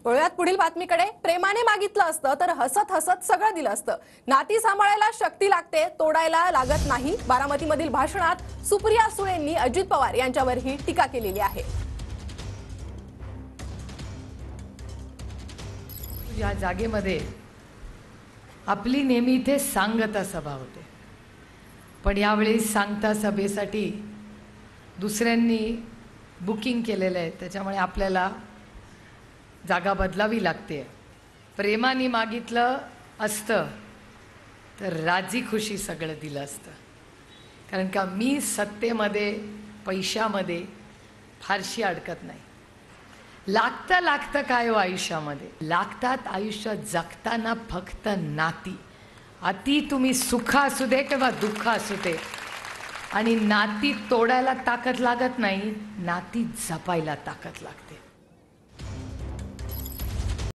वळूयात पुढील बातमीकडे। प्रेमाने मागितलं असतं तर हसत हसत सगळं दिलं असतं। नाती सांभाळायला शक्ती लागते, तोडायला लागत नाही। बारामतीमधील भाषणात सुप्रिया सुळेंनी अजित पवार यांच्यावरही टीका केलेली आहे। या जागेमध्ये आपली नेहमी इथे सांगता सभा होते, पण यावेळी सांगता सभेसाठी दुसऱ्यांनी बुकिंग केलेलं आहे, त्याच्यामुळे आपल्याला जागा बदलावी लागते। प्रेमाने मागितलं असतं तर राजी खुशी सगळं दिलं असतं, कारण का मी सत्तेमध्ये पैशामध्ये फारशी अडकत नाही। लागतं काय हो आयुष्यामध्ये, लागतात आयुष्यात जगताना फक्त नाती। अति तुम्ही सुख असू दे किंवा दुःख असू दे, आणि नाती तोडायला ताकद लागत नाही, नाती जपायला ताकद लागते।